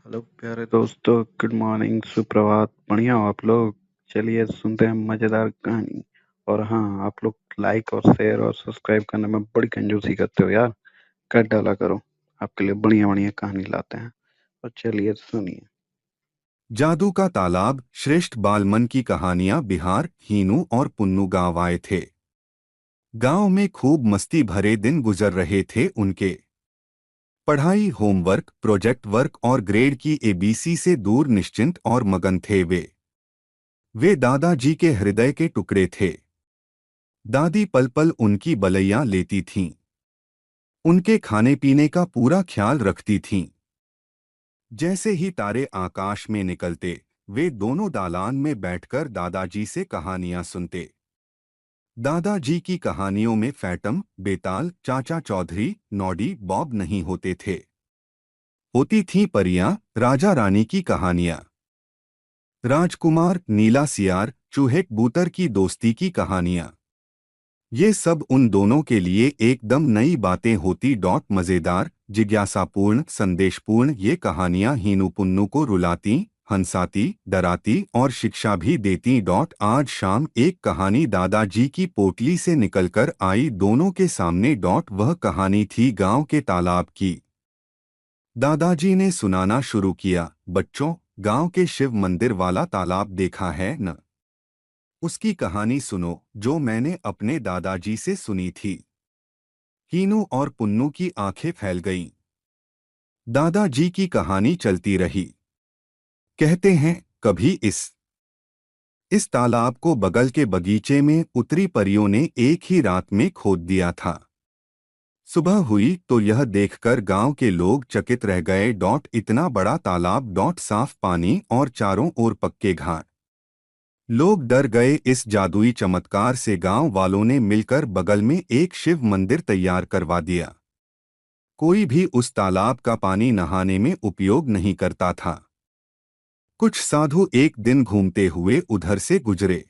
Hello प्यारे दोस्तों, good morning, सुप्रभात। बढ़िया हो आप लोग? चलिए सुनते हैं मजेदार कहानी। और हाँ, आप लोग लाइक और शेयर और सब्सक्राइब करने में बड़ी कंजूसी करते हो यार। कर डाला करो, आपके लिए बढ़िया बढ़िया कहानी लाते हैं। और चलिए सुनिए। जादू का तालाब श्रेष्ठ बालमन की कहानियां। बिहार हीनू और पुन्नू गांव आए थे। गांव में खूब मस्ती भरे दिन गुजर रहे थे उनके। पढ़ाई, होमवर्क, प्रोजेक्ट वर्क और ग्रेड की एबीसी से दूर निश्चिंत और मगन थे वे दादाजी के हृदय के टुकड़े थे। दादी पल पल उनकी बलैयां लेती थीं। उनके खाने पीने का पूरा ख्याल रखती थीं। जैसे ही तारे आकाश में निकलते, वे दोनों दालान में बैठकर दादाजी से कहानियां सुनते। दादाजी की कहानियों में फैटम, बेताल, चाचा चौधरी, नौडी, बॉब नहीं होते थे। होती थीं परियां, राजा रानी की कहानियां। राजकुमार, नीला सियार, चूहे कबूतर की दोस्ती की कहानियां। ये सब उन दोनों के लिए एकदम नई बातें होती। मज़ेदार, जिज्ञासापूर्ण, संदेशपूर्ण ये कहानियां हीनू पुन्नू को रुलाती, हंसाती, डराती और शिक्षा भी देती। आज शाम एक कहानी दादाजी की पोटली से निकलकर आई दोनों के सामने। वह कहानी थी गांव के तालाब की। दादाजी ने सुनाना शुरू किया। बच्चों, गांव के शिव मंदिर वाला तालाब देखा है न? उसकी कहानी सुनो जो मैंने अपने दादाजी से सुनी थी। हीनू और पुन्नू की आंखें फैल गईं। दादाजी की कहानी चलती रही। कहते हैं, कभी इस तालाब को बगल के बगीचे में उतरी परियों ने एक ही रात में खोद दिया था। सुबह हुई तो यह देखकर गांव के लोग चकित रह गए। इतना बड़ा तालाब, साफ पानी और चारों ओर पक्के घाट। लोग डर गए इस जादुई चमत्कार से। गांव वालों ने मिलकर बगल में एक शिव मंदिर तैयार करवा दिया। कोई भी उस तालाब का पानी नहाने में उपयोग नहीं करता था। कुछ साधु एक दिन घूमते हुए उधर से गुजरे।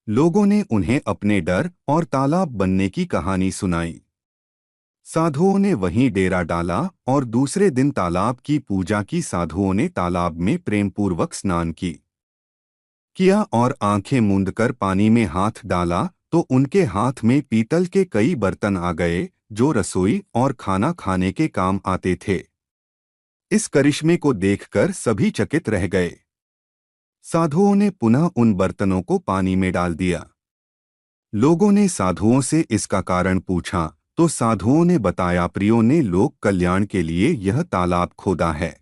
लोगों ने उन्हें अपने डर और तालाब बनने की कहानी सुनाई। साधुओं ने वहीं डेरा डाला और दूसरे दिन तालाब की पूजा की। साधुओं ने तालाब में प्रेमपूर्वक स्नान किया और आंखें मूंदकर पानी में हाथ डाला तो उनके हाथ में पीतल के कई बर्तन आ गए जो रसोई और खाना खाने के काम आते थे। इस करिश्मे को देखकर सभी चकित रह गए। साधुओं ने पुनः उन बर्तनों को पानी में डाल दिया। लोगों ने साधुओं से इसका कारण पूछा तो साधुओं ने बताया, प्रियों ने लोक कल्याण के लिए यह तालाब खोदा है।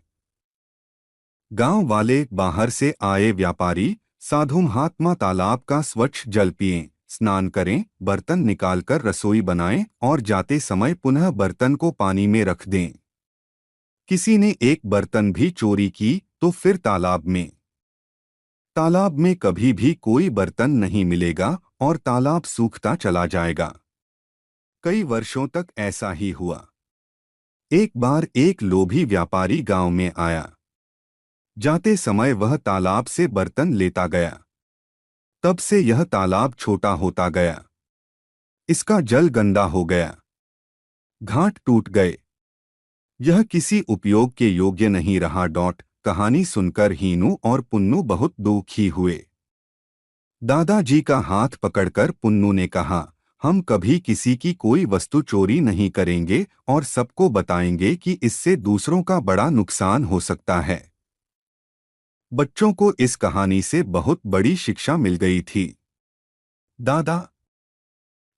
गांव वाले, बाहर से आए व्यापारी, साधु महात्मा तालाब का स्वच्छ जल पिएं, स्नान करें, बर्तन निकालकर रसोई बनाएं और जाते समय पुनः बर्तन को पानी में रख दें। किसी ने एक बर्तन भी चोरी की तो फिर तालाब में कभी भी कोई बर्तन नहीं मिलेगा और तालाब सूखता चला जाएगा। कई वर्षों तक ऐसा ही हुआ। एक बार एक लोभी व्यापारी गांव में आया। जाते समय वह तालाब से बर्तन लेता गया। तब से यह तालाब छोटा होता गया। इसका जल गंदा हो गया। घाट टूट गए। यह किसी उपयोग के योग्य नहीं रहा। कहानी सुनकर हीनू और पुन्नू बहुत दुखी हुए। दादाजी का हाथ पकड़कर पुन्नू ने कहा, हम कभी किसी की कोई वस्तु चोरी नहीं करेंगे और सबको बताएंगे कि इससे दूसरों का बड़ा नुकसान हो सकता है। बच्चों को इस कहानी से बहुत बड़ी शिक्षा मिल गई थी। दादा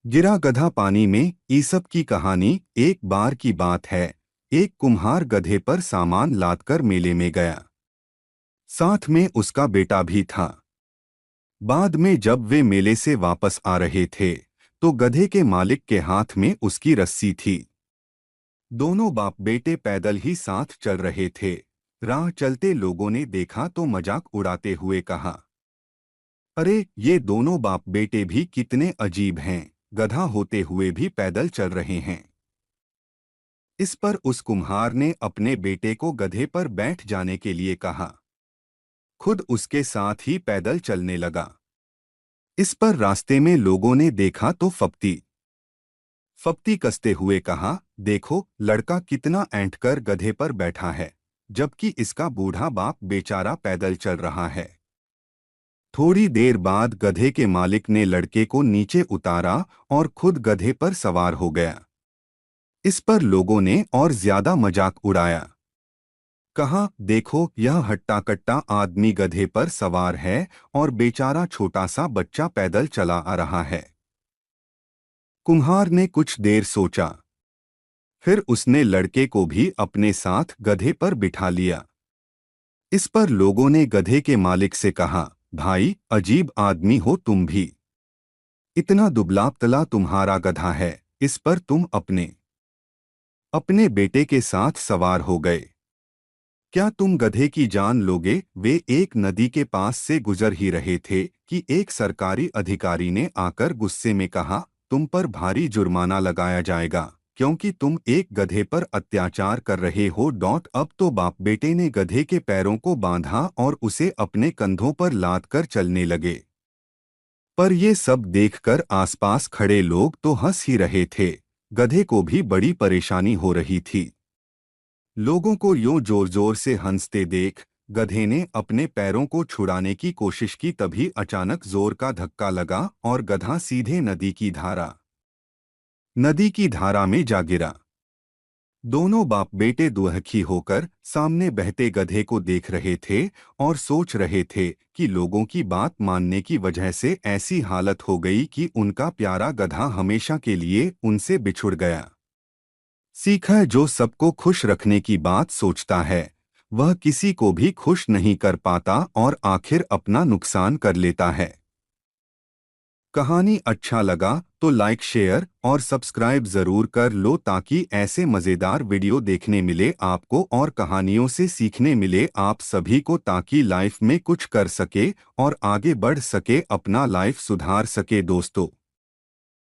गिरा गधा पानी में, ईसप की कहानी। एक बार की बात है, एक कुम्हार गधे पर सामान लादकर मेले में गया। साथ में उसका बेटा भी था। बाद में जब वे मेले से वापस आ रहे थे तो गधे के मालिक के हाथ में उसकी रस्सी थी। दोनों बाप बेटे पैदल ही साथ चल रहे थे। राह चलते लोगों ने देखा तो मजाक उड़ाते हुए कहा, अरे ये दोनों बाप बेटे भी कितने अजीब हैं, गधा होते हुए भी पैदल चल रहे हैं। इस पर उस कुम्हार ने अपने बेटे को गधे पर बैठ जाने के लिए कहा। खुद उसके साथ ही पैदल चलने लगा। इस पर रास्ते में लोगों ने देखा तो फप्ती कसते हुए कहा, देखो लड़का कितना ऐंठकर गधे पर बैठा है। जबकि इसका बूढ़ा बाप बेचारा पैदल चल रहा है। थोड़ी देर बाद गधे के मालिक ने लड़के को नीचे उतारा और खुद गधे पर सवार हो गया। इस पर लोगों ने और ज्यादा मजाक उड़ाया। कहा, देखो यह हट्टा कट्टा आदमी गधे पर सवार है और बेचारा छोटा सा बच्चा पैदल चला आ रहा है। कुम्हार ने कुछ देर सोचा, फिर उसने लड़के को भी अपने साथ गधे पर बिठा लिया। इस पर लोगों ने गधे के मालिक से कहा, भाई अजीब आदमी हो तुम भी। इतना दुबला पतला तुम्हारा गधा है, इस पर तुम अपने अपने बेटे के साथ सवार हो गए। क्या तुम गधे की जान लोगे? वे एक नदी के पास से गुजर ही रहे थे कि एक सरकारी अधिकारी ने आकर गुस्से में कहा, तुम पर भारी जुर्माना लगाया जाएगा क्योंकि तुम एक गधे पर अत्याचार कर रहे हो। अब तो बाप बेटे ने गधे के पैरों को बांधा और उसे अपने कंधों पर लाद कर चलने लगे। पर ये सब देखकर आसपास खड़े लोग तो हंस ही रहे थे। गधे को भी बड़ी परेशानी हो रही थी। लोगों को यूं जोर जोर से हंसते देख गधे ने अपने पैरों को छुड़ाने की कोशिश की। तभी अचानक जोर का धक्का लगा और गधा सीधे नदी की धारा में जा गिरा। दोनों बाप बेटे दुहखी होकर सामने बहते गधे को देख रहे थे और सोच रहे थे कि लोगों की बात मानने की वजह से ऐसी हालत हो गई कि उनका प्यारा गधा हमेशा के लिए उनसे बिछुड़ गया। सीखा, जो सबको खुश रखने की बात सोचता है वह किसी को भी खुश नहीं कर पाता और आखिर अपना नुकसान कर लेता है। कहानी अच्छा लगा तो लाइक शेयर और सब्सक्राइब जरूर कर लो ताकि ऐसे मज़ेदार वीडियो देखने मिले आपको और कहानियों से सीखने मिले आप सभी को, ताकि लाइफ में कुछ कर सके और आगे बढ़ सके, अपना लाइफ सुधार सके दोस्तों।